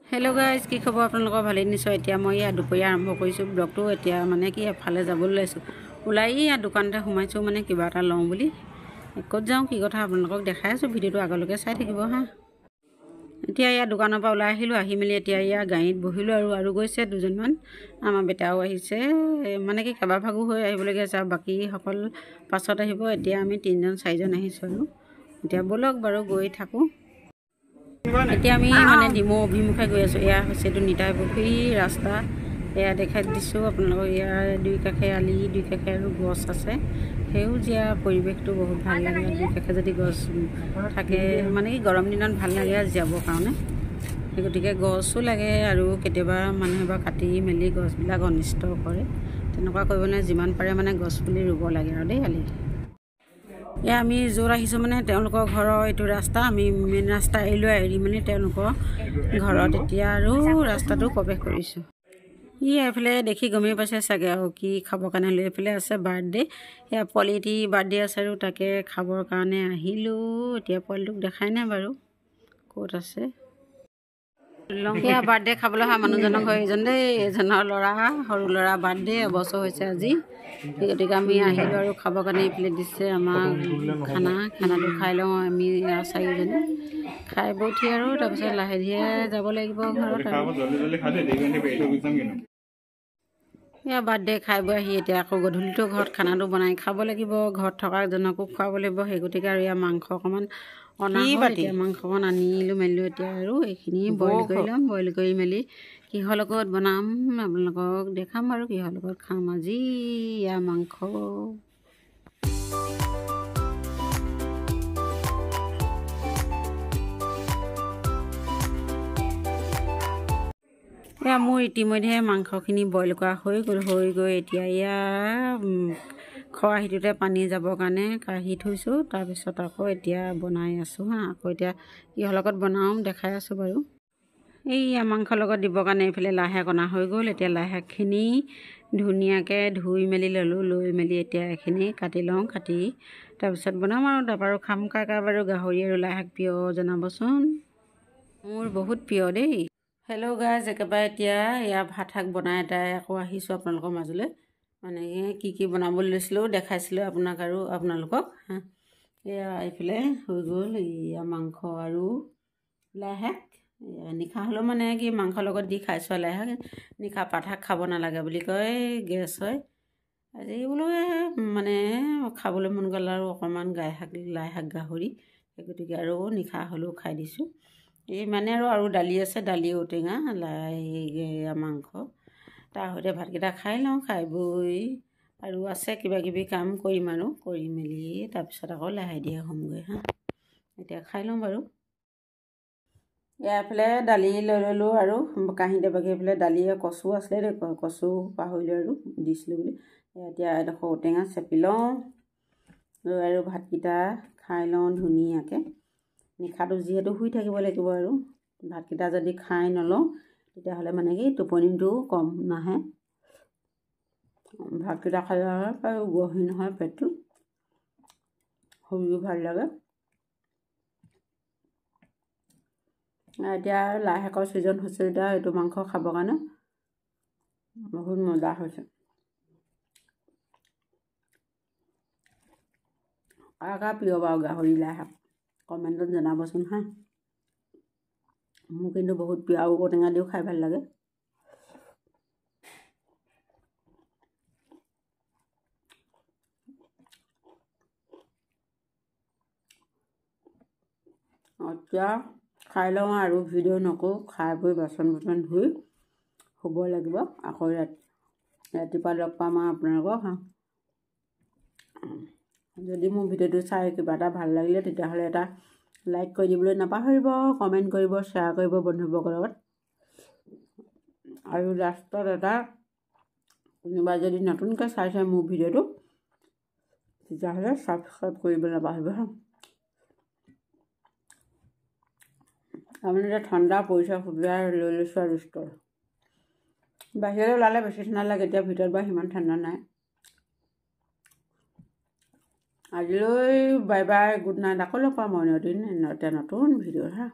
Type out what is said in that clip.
Hello guys की खबर आपनलोকৰ ভালেই নিশ্চয়। এতিয়া মই দুপৰীয়া আৰম্ভ কৰিছোঁ ব্লগটো। এতিয়া মানে কি এফালে যাবলৈ লৈছোঁ, ওলাই দোকানতে সোমাইছোঁ মানে কিবা এটা লওঁ বুলি। ক'ত যাওঁ কি কথা আপোনালোকক দেখাই আছোঁ, ভিডিঅ'টো আগলৈকে চাই থাকিব হা। এতিয়া দোকানৰ পৰা ওলাই আহিলোঁ, আহি মেলি এতিয়া গাড়ীত বহিলোঁ আৰু গৈছে দুজনমান। আমাৰ বেটাও আহিছে, মানে কি কেইবাভাগো হৈ আহিবলগীয়া আছে আৰু বাকীসকল পাছত আহিব। এতিয়া আমি 3জন 4জন আহিছোঁ আৰু এতিয়া ব'লক বাৰু গৈ থাকোঁ। এতিয়া আমি মানে ডিমৌ অভিমুখে গৈ আছোঁ। এয়া হৈছে এইটো নিতাই পুখুৰী ৰাস্তা। এয়া দেখাই দিছোঁ আপোনালোকক। ইয়াৰ দুই কাষে আলি, দুই কাষে আৰু গছ আছে। সেউজীয়া পৰিৱেশটো বহুত ভাল লাগে। দুই কাষে যদি গছ থাকে মানে কি গৰম দিনত ভাল লাগে জীয়াবৰ কাৰণে। সেই গতিকে গছো লাগে আৰু কেতিয়াবা মানুহে বা কাটি মেলি গছবিলাক অনিষ্ট কৰে, তেনেকুৱা কৰিব নাই। যিমান পাৰে মানে গছ পুলি ৰুব লাগে আৰু দেই আলি। আমি য'ত আহিছোঁ মানে তেওঁলোকৰ ঘৰৰ এইটো ৰাস্তা। আমি মেইন ৰাস্তা এৰি মানে তেওঁলোকৰ ঘৰত এতিয়া আৰু ৰাস্তাটো প্ৰৱেশ কৰিছোঁ। এইফালে দেখি গমেই পাইছে চাগে আৰু কি খাবৰ কাৰণে লৈ এইফালে আছে বাৰ্থডে'। এয়া পোৱালিটি বাৰ্থডে আছে আৰু তাকে খাবৰ কাৰণে আহিলোঁ। এতিয়া পোৱালিটোক দেখাই নাই বাৰু ক'ত আছে। সেয়া বাৰ্থডে খাবলৈ অহা মানুহজনৰ ঘৰ এইজন দেই, এজনৰ ল'ৰা, সৰু ল'ৰা বাৰ্থডে এবছৰ হৈছে আজি। সেই গতিকে আমি আহিলোঁ আৰু খাবৰ কাৰণে। এইফালে দিছে আমাক খানাটো খাই লওঁ আমি 4জনে। খাই বৈ উঠি আৰু তাৰপিছত লাহে ধীৰে যাব লাগিব ঘৰত। এয়া বাৰ্থডে খাই বৈ আহি এতিয়া আকৌ গধূলিটো ঘৰত খানাটো বনাই খাব লাগিব, ঘৰত থকাজনকো খুৱাব লাগিব। সেই গতিকে আৰু মাংস অকণমান অনা হ'ল। এতিয়া মাংস অকণ আনিলোঁ মেলিলোঁ। এতিয়া আৰু এইখিনি বইল কৰি ল'ম। বইল কৰি মেলি কিহৰ লগত বনাম আপোনালোকক দেখাম আৰু কিহৰ লগত খাম আজি মাংস। মোৰ ইতিমধ্যে মাংসখিনি বইল কৰা হৈ গৈ এতিয়া খৰাহিটোতে পানী যাবৰ কাৰণে কাঢ়ি থৈছোঁ। তাৰপিছত আকৌ এতিয়া বনাই আছোঁ হা। আকৌ এতিয়া কিহৰ লগত বনাওঁ দেখাই আছোঁ বাৰু। মাংসৰ লগত দিবৰ কাৰণে এইফালে লাই শাক অনা হৈ গ'ল। এতিয়া লাই শাকখিনি ধুনীয়াকৈ ধুই মেলি ল'লোঁ। লৈ মেলি এতিয়া এইখিনি কাটি লওঁ। কাটি তাৰপিছত বনাম আৰু তাৰপৰা খাম। কাৰ বাৰু গাহৰি আৰু লাই শাক প্ৰিয় জনাবচোন। মোৰ বহুত প্ৰিয় দেই। হেল্ল' গাইজ, একেবাৰে এতিয়া ভাত শাক বনাই এটাই আকৌ আহিছোঁ আপোনালোকৰ মাজলৈ। মানে কি বনাবলৈ লৈছিলোঁ দেখাইছিলোঁ আপোনালোকক হা। এইফালে হৈ গ'ল মাংস আৰু লাই শাক। নিশা হ'লেও মানে কি মাংসৰ লগত দি খাইছোঁ। লাই শাক নিশা পাত শাক খাব নালাগে বুলি কয়, গেছ হয়। আজি বোলো মানে খাবলৈ মন গ'ল আৰু অকণমান লাই শাক গাহৰি। সেই গতিকে আৰু নিশা হ'লেও খাই দিছোঁ। মানে আৰু দালি আছে, দালি ঔটেঙা লাই মাংস, তাৰ সৈতে ভাতকেইটা খাই লওঁ। খাই বৈ আৰু আছে কিবাকিবি কাম কৰিম আৰু কৰি মেলি তাৰপিছত আকৌ লাহে ধীৰে হ'মগৈ হা। এতিয়া খাই লওঁ বাৰু। এইফালে দালি লৈ ল'লোঁ আৰু কাঁহীতে বাকী এইফালে দালি কচু আছিলে, কচু পাহৰিলোঁ আৰু দিছিলোঁ বুলি। এতিয়া এডোখৰ ঔটেঙা চেপি লওঁ লৈ আৰু ভাতকেইটা খাই লওঁ ধুনীয়াকৈ। নিশাটো যিহেতু শুই থাকিব লাগিব আৰু ভাতকেইটা যদি খাই নলওঁ তেতিয়াহ'লে মানে কি টোপনিটোও কম নাহে। ভাতকেইটা খালে আৰু গহীন হয় পেটটো, শুইও ভাল লাগে। এতিয়া লাই শাকৰ ছিজন হৈছে যেতিয়া এইটো মাংস খাবৰ কাৰণে বহুত মজা হৈছে। কাৰ প্ৰিয় বাৰু গাহৰি লাই শাক কমেণ্টত জনাবচোন হা। মোৰ কিন্তু বহুত প্ৰিয় আৰু ঔটেঙা দিও খাই ভাল লাগে। এতিয়া খাই লওঁ আৰু ভিডিঅ' নকৰোঁ। খাই বৈ বাচন ধুই শুব লাগিব। আকৌ ৰাতিপুৱা লগ পাম আৰু আপোনালোকক হা। যদি মোৰ ভিডিঅ'টো চাই কিবা এটা ভাল লাগিলে তেতিয়াহ'লে এটা লাইক কৰি দিবলৈ নাপাহৰিব, কমেণ্ট কৰিব, শ্বেয়াৰ কৰিব বন্ধুবৰ্গৰ লগত। আৰু লাষ্টত এটা কোনোবা যদি নতুনকৈ চাইছে মোৰ ভিডিঅ'টো তেতিয়াহ'লে ছাবস্ক্ৰাইব কৰিবলৈ নাপাহৰিব হা। আমি এতিয়া ঠাণ্ডা পৰিছে, সুবিধা লৈ লৈছোঁ আৰু ষ্টৰ। বাহিৰলৈ ওলালে বেছি ঠাণ্ডা লাগে, এতিয়া ভিতৰত বাৰু সিমান ঠাণ্ডা নাই। আজিলৈ বাই বাই, গুড নাইট। আকৌ লগ পাম অন্য দিন এটা নতুন ভিডিঅ' হা।